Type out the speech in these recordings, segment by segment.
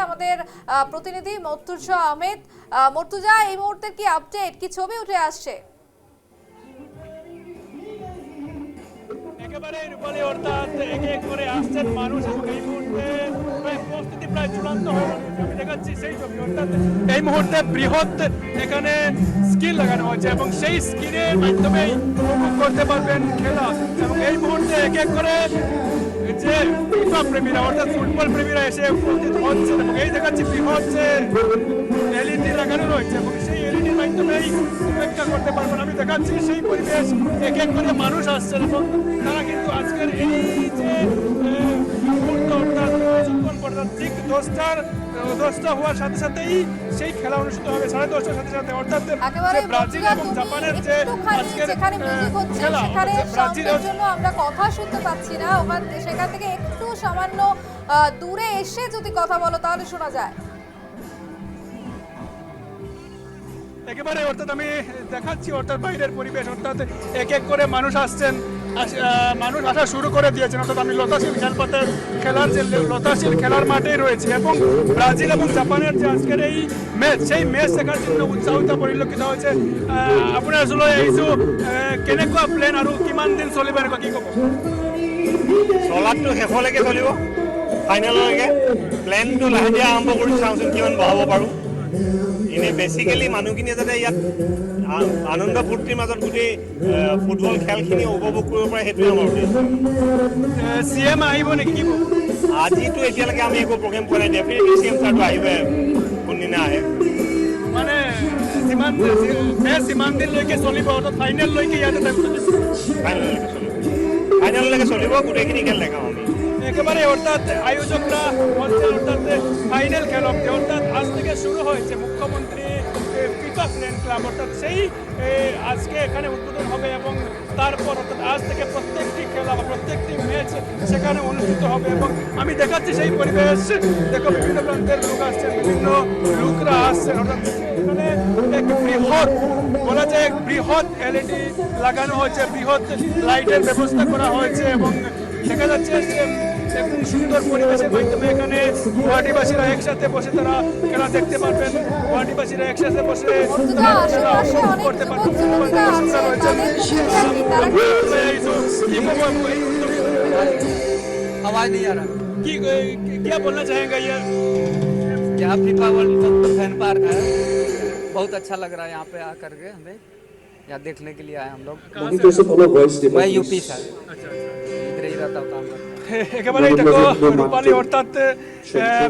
আমাদের প্রতিনিধি মর্তুজা আহমেদ। মর্তুজা, এই মুহূর্তে কি আপডেট, কি ছবি উঠে আসছে? একেবারে রূপালী অর্থাৎ একে এক করে আসছেন মানুষ এবং এই মুহূর্তে প্রস্তুতি প্রায় চূড়ান্ত হয়ে গেছে। আমি দেখাচ্ছি সেই ছবি, অর্থাৎ এই মুহূর্তে বৃহৎ এখানে স্কিল লাগানো হয়েছে এবং সেই স্কিলের মাধ্যমেই উপভোগ করতে পারবেন খেলা। এবং এই মুহূর্তে এক এক করে যে ফিফা প্রেমীরা অর্থাৎ ফুটবল প্রেমীরা এসে উপস্থিত হচ্ছেন এবং এই দেখাচ্ছি বৃহৎ যে এলইডি লাগানো রয়েছে এবং সেই এলইডির মাধ্যমেই উপেক্ষা করতে পারবেন। আমি দেখাচ্ছি সেই পরিবেশ, এক এক করে মানুষ আসছেন এবং তারা কিন্তু আজকের এই যে মুহূর্ত অর্থাৎ কিছুক্ষণ পর ঠিক 10টা হওয়ার সাথে সাথেই সেই খেলা অনুষ্ঠিত হবে 10:30টার সাথে সাথে, অর্থাৎ ব্রাজিল এবং জাপানের যে আজকের খেলা ব্রাজিলের জন্য আমরা কথা শুনতে পাচ্ছি না, সেখান থেকে একটু সামান্য দূরে এসে যদি কথা বলো তাহলে শোনা যায়। একেবারে অর্থাৎ আমি দেখাচ্ছি অর্থাৎ বাইরের পরিবেশ, অর্থাৎ এক এক করে মানুষ আসছেন, মানুষ আসা শুরু করে দিয়েছেন। অর্থাৎ আমি লতাশিল খেলপাতের খেলার যে লতাশিল খেলার মাঠেই রয়েছে এবং ব্রাজিল এবং জাপানের যে আজকের এই ম্যাচ, সেই ম্যাচ দেখার জন্য উৎসাহিত পৰিলক্ষিত হৈছে। আপোনাৰ আসলে এইটো কেনেকুৱা প্লেন আৰু কিমান দিন চলিব, এনেকুৱা কি ক'ব? চলাটো শেষলৈকে চলিব, ফাইনেললৈকে। প্লেনটো লাহে ধীৰে আৰম্ভ কৰি চাওঁচোন কিমান বঢ়াব পাৰোঁ। এনেই বেচিকেলি মানুহখিনিয়ে যাতে ইয়াত আনন্দ ফূৰ্তিৰ মাজত গোটেই ফুটবল খেলখিনি উপভোগ কৰিব পাৰে, সেইটোৱে আমাৰ উদ্দেশ্য। CM আহিব নেকি? আজিতো এতিয়ালৈকে আমি একো প্ৰগ্ৰেম কৰা নাই, ডেফিনেটলি CM ছাৰটো আহিবই, কোনদিনা আহে। মানে যিমান দিনলৈকে চলিব, অৰ্থাৎ ফাইনেললৈকে ইয়াতে ফাইনেললৈকে চলিব, গোটেইখিনি খেল দেখাম আমি। একেবারে অর্থাৎ আয়োজকরা বলছেন অর্থাৎ ফাইনাল খেল অব্দি, অর্থাৎ আজ থেকে শুরু হয়েছে মুখ্যমন্ত্রী ফিফা প্লেন ক্লাব, অর্থাৎ সেই আজকে এখানে উদ্বোধন হবে এবং তারপর অর্থাৎ আজ থেকে প্রত্যেকটি খেলা বা প্রত্যেকটি ম্যাচ সেখানে অনুষ্ঠিত হবে। এবং আমি দেখাচ্ছি সেই পরিবেশ, দেখো বিভিন্ন প্রান্তের লোক আসছেন, বিভিন্ন লোকরা আসছেন, অর্থাৎ এখানে এক বৃহৎ বলা যায় এক বৃহৎ এলইডি লাগানো হয়েছে, বৃহৎ লাইটের ব্যবস্থা করা হয়েছে এবং দেখা যাচ্ছে একদম সুন্দর পরিবেশের মাধ্যমে এখানে গুয়াহাটিবাসীরা একসাথে বসে তারা খেলা দেখতে পারবেন। গুয়াহাটিবাসীরা একসাথে বসে করতে পারবেন। आवाज नहीं आ रहा। क्या बोलना चाहेंगे? यहाँ FIFA world cup fan park है, बहुत अच्छा लग रहा है यहाँ पे आकर के, हमें यहाँ देखने के लिए आए हम लोग। मैं यूपी से इधर ही रहता हूँ, काम करता हूँ। একেবারেই দেখো রূপালী অর্থাৎ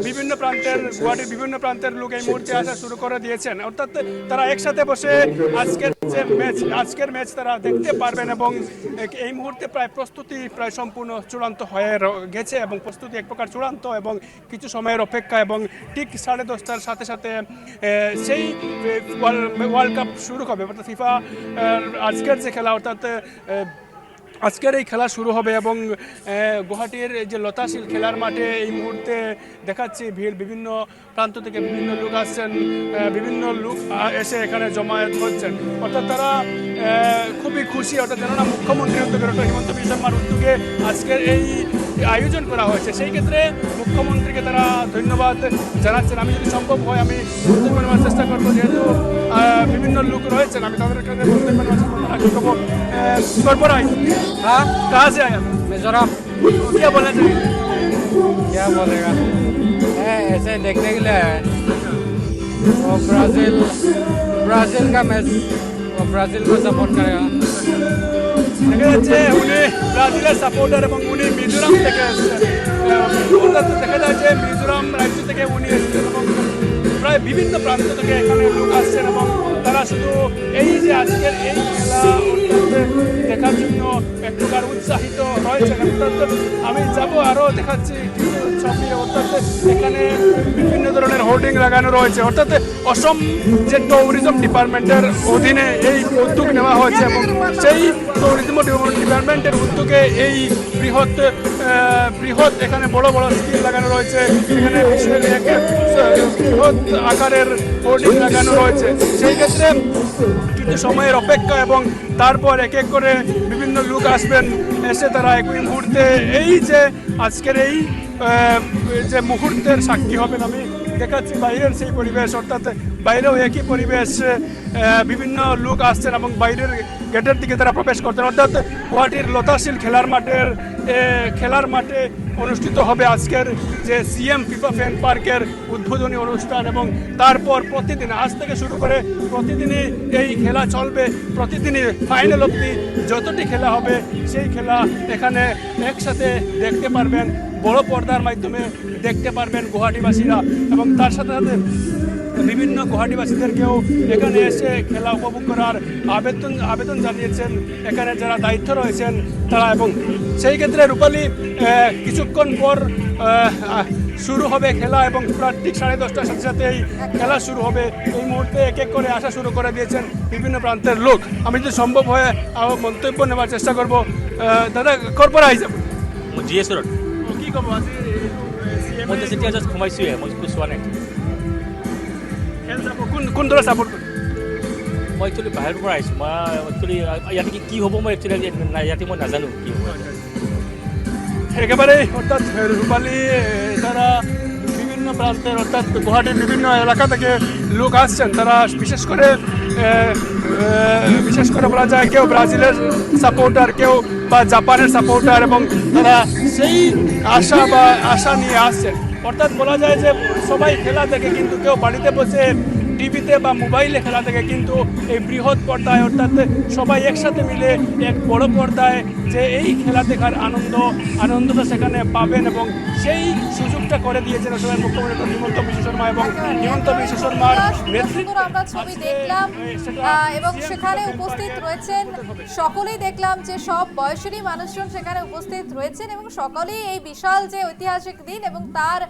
বিভিন্ন প্রান্তের গুয়াহাটির বিভিন্ন প্রান্তের লোক এই মুহূর্তে আসা শুরু করে দিয়েছেন, অর্থাৎ তারা একসাথে বসে আজকের ম্যাচ তারা দেখতে পারবেন এবং এই মুহূর্তে প্রস্তুতি প্রায় সম্পূর্ণ চূড়ান্ত হয়ে গেছে এবং প্রস্তুতি এক প্রকার চূড়ান্ত এবং কিছু সময়ের অপেক্ষা এবং ঠিক 10:30টার সাথে সাথে সেই ওয়ার্ল্ড কাপ শুরু হবে, অর্থাৎ ফিফা আজকের যে খেলা অর্থাৎ আজকের এই খেলা শুরু হবে এবং গুয়াহাটির যে লতাশিল খেলার মাঠে এই মুহূর্তে দেখাচ্ছি ভিড়, বিভিন্ন প্রান্ত থেকে বিভিন্ন লোক আসছেন, বিভিন্ন লোক এসে এখানে জমায়েত হচ্ছেন, অর্থাৎ তারা খুবই খুশি, অর্থাৎ কেননা মুখ্যমন্ত্রীর উদ্যোগে ডক্টর হিমন্ত বিশ্ব শর্মার উদ্যোগে আজকের এই আয়োজন করা হয়েছে, সেই ক্ষেত্রে মুখ্যমন্ত্রীকে তারা ধন্যবাদ জানাচ্ছেন। আমি যদি সম্ভব হয় আমি বক্তব্য নেওয়ার চেষ্টা করবো, যেহেতু বিভিন্ন লোক রয়েছেন আমি তাদের কাছে বক্তব্য নেওয়ার চেষ্টা করবো। সর্বরাই हाँ, कहाँ से आया? मिजोरम। क्या बोलना चाहिए? क्या बोलेगा, ऐसे देखने के लिए आए। वो ब्राज़ील का मैच, वो ब्राज़ील को सपोर्ट करेगा। দেখা যাচ্ছে উনি ব্রাজিলের সাপোর্টার এবং উনি মিজোরাম থেকে এসেছেন, অর্থাৎ দেখা যাচ্ছে মিজোরাম রাজ্য থেকে উনি এসেছেন এবং প্রায় বিভিন্ন প্রান্ত থেকে এখানে লোক আসছেন এবং তারা শুধু এই যে আজকের এই খেলা দেখার জন্য এক প্রকার উৎসাহিত রয়েছেন। আমি যাব আরও দেখাচ্ছি কিছু ছবি, অর্থাৎ এখানে বিভিন্ন ধরনের হোর্ডিং লাগানো রয়েছে, অর্থাৎ অসম যে ট্যুরিজম ডিপার্টমেন্টের অধীনে এই উদ্যোগ নেওয়া হয়েছে এবং সেই ট্যুরিজম ডিপার্টমেন্টের উদ্যোগে এই বৃহৎ এখানে বড় বড় স্ক্রিন লাগানো রয়েছে, এখানে বৃহৎ আকারের হোর্ডিং লাগানো রয়েছে। সেই ক্ষেত্রে কিছু সময়ের অপেক্ষা এবং তারপর এক এক করে বিভিন্ন লোক আসবেন, এসে তারা একই মুহূর্তে এই যে আজকের এই যে মুহূর্তের সাক্ষী হবেন। আমি দেখাচ্ছি বাইরের সেই পরিবেশ, অর্থাৎ বাইরেও একই পরিবেশ, বিভিন্ন লোক আসছেন এবং বাইরের গেটের দিকে তারা প্রবেশ করছেন। অর্থাৎ গুয়াহাটির লতাশিল খেলার মাঠে অনুষ্ঠিত হবে আজকের যে সিএম ফিফা ফ্যান পার্কের উদ্বোধনী অনুষ্ঠান, এবং তারপর প্রতিদিন আজ থেকে শুরু করে প্রতিদিনই এই খেলা চলবে, প্রতিদিনই ফাইনাল অবধি যতটি খেলা হবে সেই খেলা এখানে একসাথে দেখতে পারবেন, বড় পর্দার মাধ্যমে দেখতে পারবেন গুয়াহাটিবাসীরা। এবং তার সাথে সাথে বিভিন্ন গুয়াহাটিবাসীদেরকেও এখানে এসে খেলা উপভোগ করার আবেদন জানিয়েছেন এখানে যারা দায়িত্ব রয়েছেন তারা। এবং সেই ক্ষেত্রে রূপালী কিছুক্ষণ পর শুরু হবে খেলা, এবং প্রায় ঠিক 10:30টার সাথে সাথে এই খেলা শুরু হবে। এই মুহূর্তে এক এক করে আসা শুরু করে দিয়েছেন বিভিন্ন প্রান্তের লোক। আমি যদি সম্ভব হয় মন্তব্য নেওয়ার চেষ্টা করব। দাদা কৰপৰা আহিছে? GS Road কি ক'ব আজি মই যেতিয়া জাষ্ট সোমাইছোঁহে, মই একো চোৱা নাই। খেল যাব, কোন দলে ছাপোৰ্ট কৰিব? মই একচুৱেলি বাহিৰৰ পৰা আহিছোঁ। মই একচুৱেলি ইয়াতে কি হ'ব মই একচুৱেলি ইয়াতে মই নাজানো কি হ'ব। একেবারে অর্থাৎ রূপালী তারা বিভিন্ন প্রান্তের অর্থাৎ গুয়াহাটির বিভিন্ন এলাকা থেকে লোক আসছেন। তারা বিশেষ করে বলা যায় কেউ ব্রাজিলের সাপোর্টার, কেউ বা জাপানের সাপোর্টার, এবং তারা সেই আশা নিয়ে আসছেন। অর্থাৎ বলা যায় যে সবাই খেলা দেখে, কিন্তু কেউ বাড়িতে বসে টিভিতে বা মোবাইলে খেলা থেকে, কিন্তু এই বৃহৎ পর্দায় অর্থাৎ সবাই একসাথে মিলে এক বড় পর্দায় যে এই খেলা দেখার আনন্দটা সেখানে পাবেন, এবং সেই সুযোগটা করে দিয়েছেন আসলে মুখ্যমন্ত্রী হিমন্ত বিশ্ব শর্মা। এবং হিমন্ত বিশ্ব শর্মার সুন্দর আমরা ছবি দেখলাম এবং সেখানে উপস্থিত রয়েছেন সকলেই, দেখলাম যে সব বয়সেরই মানুষজন সেখানে উপস্থিত রয়েছেন, এবং সকলেই এই বিশাল যে ঐতিহাসিক দিন এবং তার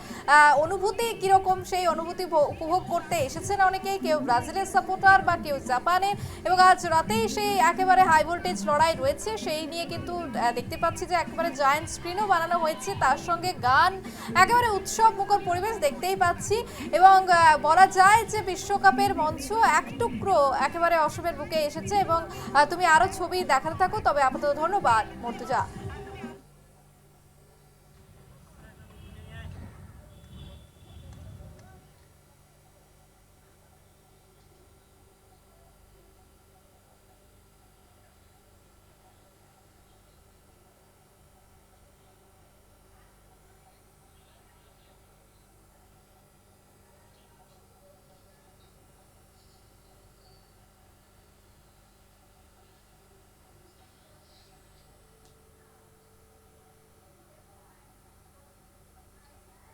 অনুভূতি কিরকম সেই অনুভূতি উপভোগ করতে এসেছেন অনেকেই, কেউ ব্রাজিলের সাপোর্টার বা কেউ জাপানের। এবং আজ রাতেই সেই একেবারে হাই ভোল্টেজ লড়াই রয়েছে, সেই নিয়ে কিন্তু দেখতে পাচ্ছি যে একেবারে জায়ান্ট স্ক্রিনও বানানো হয়েছে, তার সঙ্গে গান, একেবারে উৎসব মুখর পরিবেশ দেখতেই পাচ্ছি। এবং বলা যায় যে বিশ্বকাপের মঞ্চ এক টুকরো একেবারে অসমের বুকে এসেছে। এবং তুমি আরো ছবি দেখাতে থাকো। তবে আপাতত ধন্যবাদ মর্তুজা।